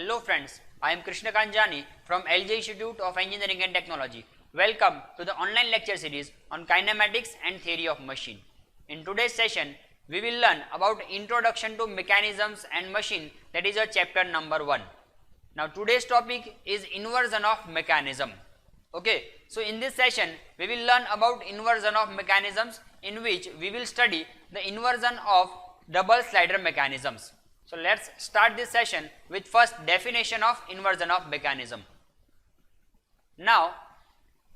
Hello friends, I am Krishna Kanjani from LJ Institute of Engineering and Technology. Welcome to the online lecture series on kinematics and theory of machine. In today's session, we will learn about introduction to mechanisms and machine, that is our chapter number 1. Now today's topic is inversion of mechanism. Okay, so in this session we will learn about inversion of mechanisms, in which we will study the inversion of double slider mechanisms. So let's start this session with first definition of inversion of mechanism. Now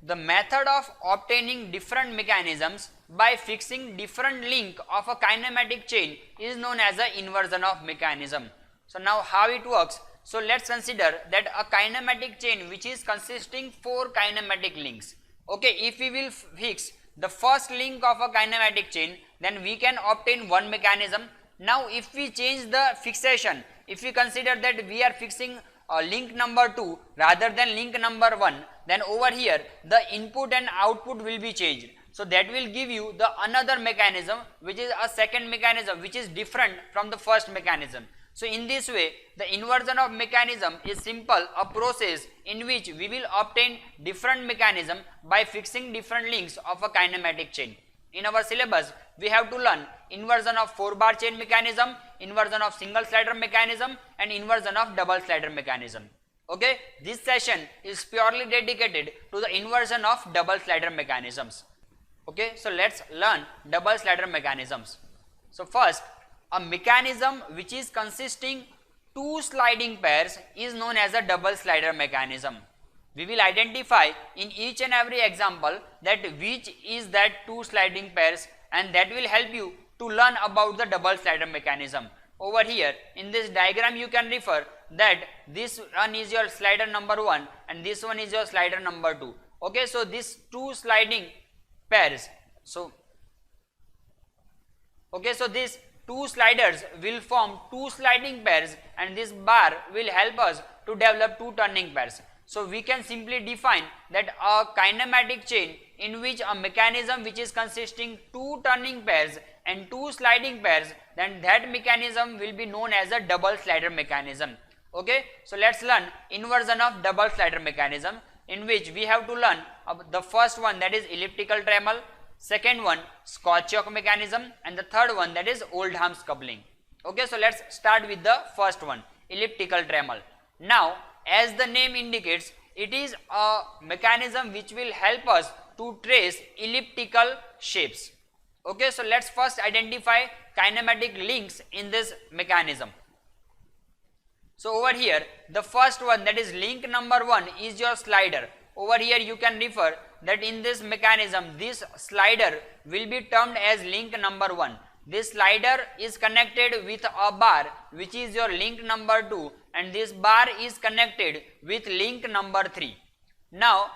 the method of obtaining different mechanisms by fixing different link of a kinematic chain is known as the inversion of mechanism. So now how it works? So let's consider that a kinematic chain which is consisting 4 kinematic links. Okay, if we will fix the first link of a kinematic chain, then we can obtain one mechanism. Now if we change the fixation, if we consider that we are fixing link number 2 rather than link number 1, then over here the input and output will be changed. So that will give you the another mechanism, which is a second mechanism which is different from the first mechanism. So in this way the inversion of mechanism is simple, a process in which we will obtain different mechanism by fixing different links of a kinematic chain. In our syllabus we have to learn inversion of 4-bar chain mechanism, inversion of single slider mechanism and inversion of double slider mechanism. Okay, this session is purely dedicated to the inversion of double slider mechanisms. Okay, so let's learn double slider mechanisms. So first, a mechanism which is consisting 2 sliding pairs is known as a double slider mechanism. We will identify in each and every example that which is that 2 sliding pairs, and that will help you to learn about the double slider mechanism. Over here in this diagram you can refer that this one is your slider number 1 and this one is your slider number 2. Okay, so these 2 sliding pairs. So these 2 sliders will form 2 sliding pairs, and this bar will help us to develop 2 turning pairs. So we can simply define that a kinematic chain in which a mechanism which is consisting 2 turning pairs and 2 sliding pairs, then that mechanism will be known as a double slider mechanism. Okay, so let's learn inversion of double slider mechanism, in which we have to learn the first one, that is elliptical Dremel, second one Scotch-Yoke mechanism, and the third one, that is Oldham's coupling. Okay, so let's start with the first one, elliptical Dremel. Now as the name indicates, it is a mechanism which will help us to trace elliptical shapes. Okay, so let's first identify kinematic links in this mechanism. So over here the first one, that is link number 1, is your slider. Over here you can refer that in this mechanism this slider will be termed as link number 1. This slider is connected with a bar which is your link number 2, and this bar is connected with link number 3. Now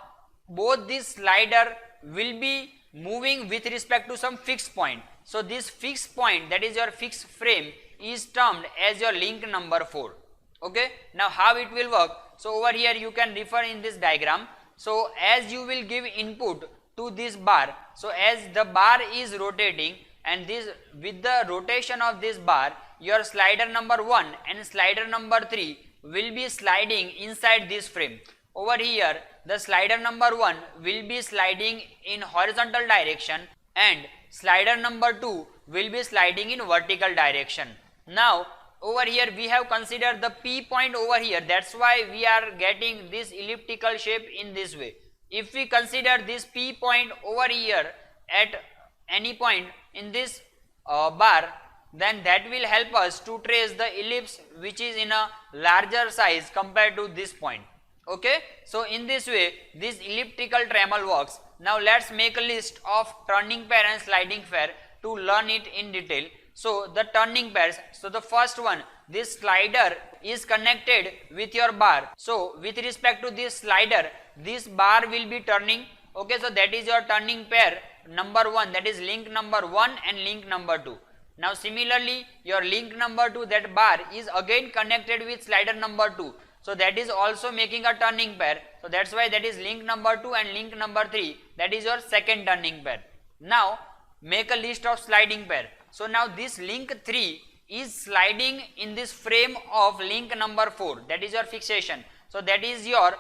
both this slider will be moving with respect to some fixed point. So this fixed point, that is your fixed frame, is termed as your link number 4. Okay, now how it will work? So over here you can refer in this diagram. So as you will give input to this bar, so as the bar is rotating, and this with the rotation of this bar, your slider number 1 and slider number 3 will be sliding inside this frame. Over here the slider number 1 will be sliding in horizontal direction and slider number 2 will be sliding in vertical direction. Now over here we have considered the P point over here, that's why we are getting this elliptical shape in this way. If we consider this P point over here at any point in this bar, then that will help us to trace the ellipse which is in a larger size compared to this point. Okay, so in this way this elliptical Dremel works. Now let's make a list of turning pair and sliding pair to learn it in detail. So the turning pairs, so the first one, this slider is connected with your bar. So with respect to this slider, this bar will be turning. Okay, so that is your turning pair number 1, that is link number 1 and link number 2. Now similarly your link number 2, that bar is again connected with slider number 2. So that is also making a turning pair. So that's why that is link number 2 and link number 3, that is your second turning pair. Now make a list of sliding pair. So now this link 3 is sliding in this frame of link number 4, that is your fixation. So that is your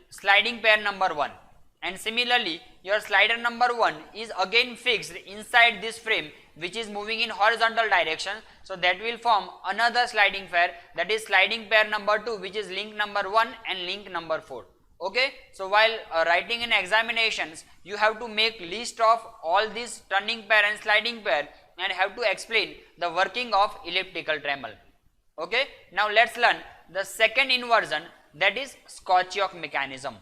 sliding pair number 1, and similarly your slider number 1 is again fixed inside this frame which is moving in horizontal direction. So that will form another sliding pair, that is sliding pair number 2, which is link number 1 and link number 4. Okay, so while writing in examinations, you have to make list of all these turning pair and sliding pair and have to explain the working of elliptical Dremel. Okay, now let's learn the second inversion, that is Scotch-Yoke mechanism.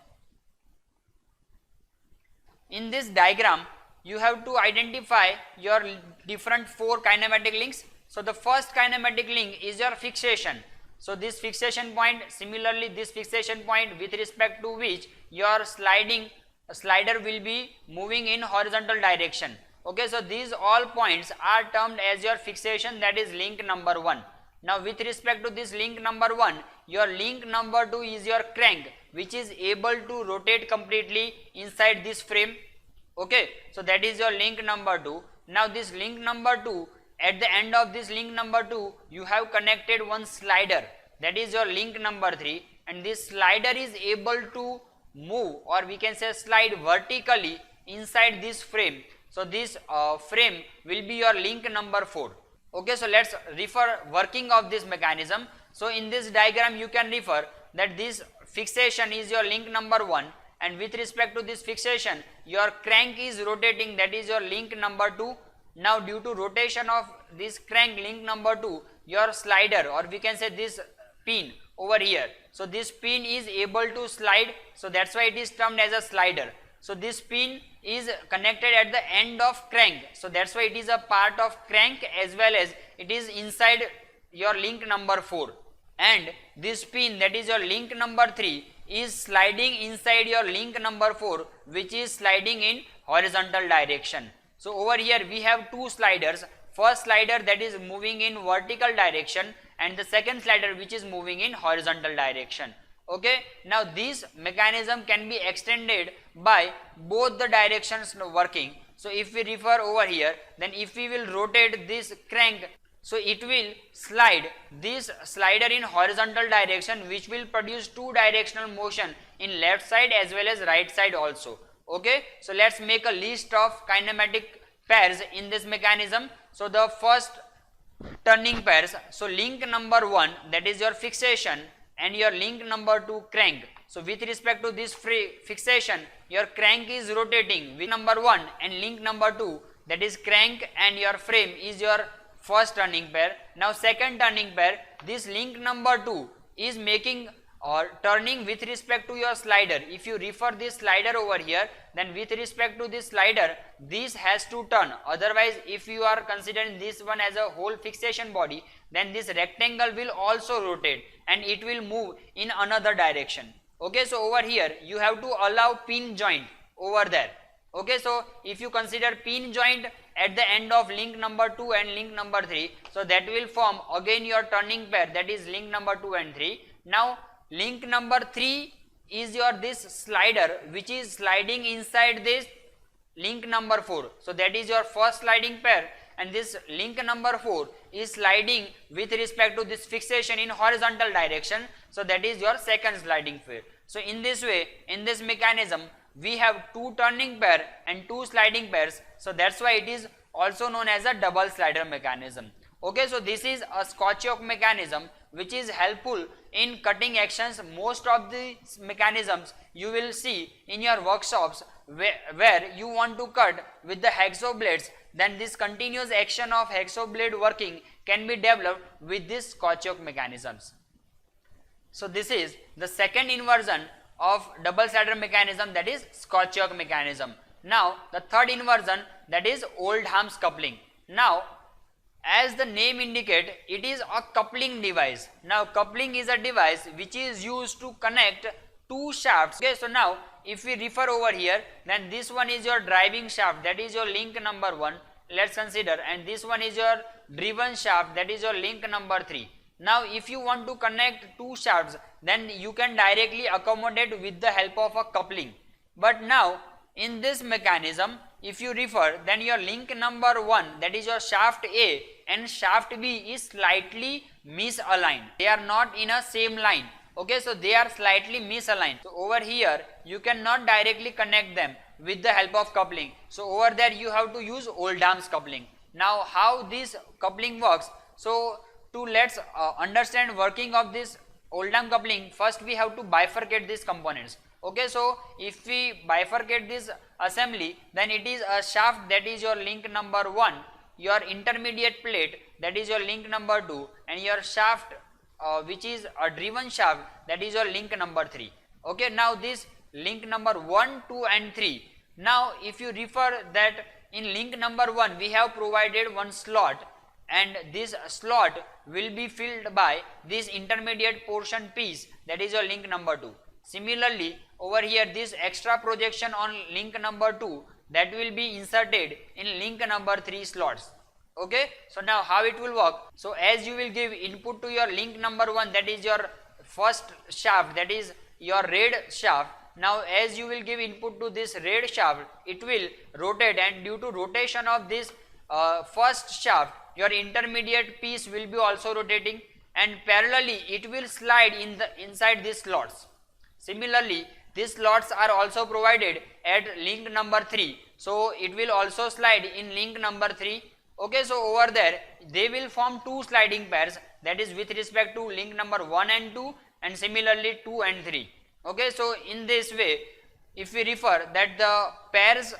In this diagram, you have to identify your different 4 kinematic links. So the first kinematic link is your fixation. So this fixation point, similarly this fixation point with respect to which your slider will be moving in horizontal direction. Okay, so these all points are termed as your fixation, that is link number 1. Now with respect to this link number 1, your link number 2 is your crank, which is able to rotate completely inside this frame. Okay, so that is your link number 2. Now this link number 2, at the end of this link number 2, you have connected one slider, that is your link number 3, and this slider is able to move, or we can say slide vertically inside this frame. So this frame will be your link number 4. Okay, so let's refer working of this mechanism. So in this diagram you can refer that this fixation is your link number 1, and with respect to this fixation your crank is rotating, that is your link number 2. Now due to rotation of this crank link number 2, your slider, or we can say this pin over here, so this pin is able to slide, so that's why it is termed as a slider. So this pin is connected at the end of crank, so that's why it is a part of crank as well as it is inside your link number 4, and this pin, that is your link number 3, is sliding inside your link number 4, which is sliding in horizontal direction. So over here we have 2 sliders, first slider that is moving in vertical direction and the second slider which is moving in horizontal direction. Okay, now this mechanism can be extended by both the directions working. So if we refer over here, then if we will rotate this crank, so it will slide this slider in horizontal direction, which will produce 2 directional motion in left side as well as right side also. Okay, so let's make a list of kinematic pairs in this mechanism. So the first turning pairs, so link number 1, that is your fixation, and your link number 2 crank. So with respect to this fixation, your crank is rotating with number 1 and link number 2, that is crank, and your frame is your first turning pair. Now second turning pair, this link number 2 is making or turning with respect to your slider. If you refer this slider over here, then with respect to this slider, this has to turn. Otherwise, if you are considering this one as a whole fixation body, then this rectangle will also rotate and it will move in another direction. Okay, so over here you have to allow pin joint over there. Okay, so if you consider pin joint at the end of link number 2 and link number 3, so that will form again your turning pair, that is link number 2 and 3. Now link number 3 is your this slider which is sliding inside this link number 4. So that is your first sliding pair, and this link number 4 is sliding with respect to this fixation in horizontal direction. So that is your second sliding pair. So in this way, in this mechanism, we have 2 turning pair and 2 sliding pairs. So that's why it is also known as a double slider mechanism. Okay, so this is a Scotch-Yoke mechanism which is helpful in cutting actions. Most of the mechanisms you will see in your workshops where you want to cut with the hacksaw blades, then this continuous action of hacksaw blade working can be developed with this Scotch-Yoke mechanisms. So this is the second inversion of double slider mechanism, that is Scotch-Yoke mechanism. Now the third inversion, that is Oldham's coupling. Now as the name indicate, it is a coupling device. Now coupling is a device which is used to connect 2 shafts. Okay, so now if we refer over here, then this one is your driving shaft, that is your link number 1, let's consider, and this one is your driven shaft, that is your link number 3. Now if you want to connect 2 shafts, then you can directly accommodate with the help of a coupling. But now in this mechanism, if you refer, then your link number 1, that is your shaft A, and shaft B is slightly misaligned. They are not in a same line. Okay, so they are slightly misaligned. So over here you cannot directly connect them with the help of coupling. So over there you have to use Oldham's coupling. Now how this coupling works? So to let's understand working of this Oldham coupling, first we have to bifurcate these components. Okay, so if we bifurcate this assembly, then it is a shaft, that is your link number 1, your intermediate plate, that is your link number 2, and your shaft which is a driven shaft, that is your link number 3. Okay, now this link number 1, 2 and 3. Now if you refer that in link number 1 we have provided one slot, and this slot will be filled by this intermediate portion piece, that is your link number 2. Similarly over here this extra projection on link number 2, that will be inserted in link number 3 slots. Okay, so now how it will work? So as you will give input to your link number 1, that is your first shaft, that is your red shaft. Now as you will give input to this red shaft, it will rotate, and due to rotation of this first shaft, your intermediate piece will be also rotating, and parallelly it will slide inside these slots. Similarly these slots are also provided at link number 3, so it will also slide in link number 3. Okay, so over there they will form two sliding pairs, that is with respect to link number 1 and 2, and similarly 2 and 3. Okay, so in this way if we refer that the pairs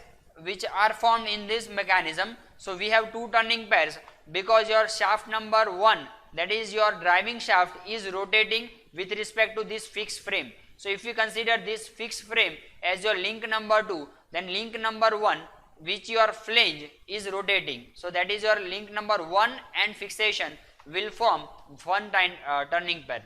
which are formed in this mechanism, so we have two turning pairs, because your shaft number 1, that is your driving shaft, is rotating with respect to this fixed frame. So if you consider this fixed frame as your link number 2, then link number 1, which your flange is rotating, so that is your link number 1 and fixation will form one turning pair.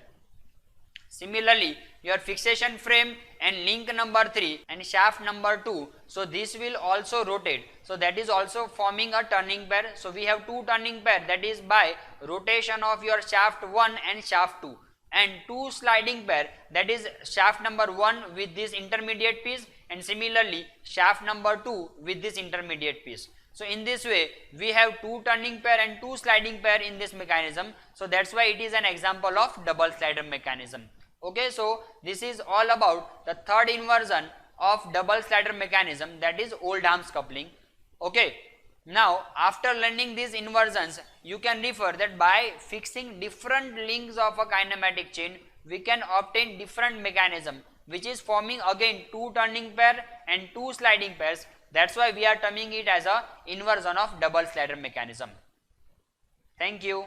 Similarly your fixation frame and link number 3 and shaft number 2, so this will also rotate, so that is also forming a turning pair. So we have two turning pair, that is by rotation of your shaft 1 and shaft 2, and two sliding pair, that is shaft number 1 with this intermediate piece, and similarly shaft number 2 with this intermediate piece. So in this way we have two turning pair and two sliding pair in this mechanism, so that's why it is an example of double slider mechanism. Okay, so this is all about the third inversion of double slider mechanism, that is Oldham's coupling. Okay, now after learning these inversions, you can refer that by fixing different links of a kinematic chain, we can obtain different mechanism, which is forming again two turning pair and two sliding pairs. That's why we are terming it as a inversion of double slider mechanism. Thank you.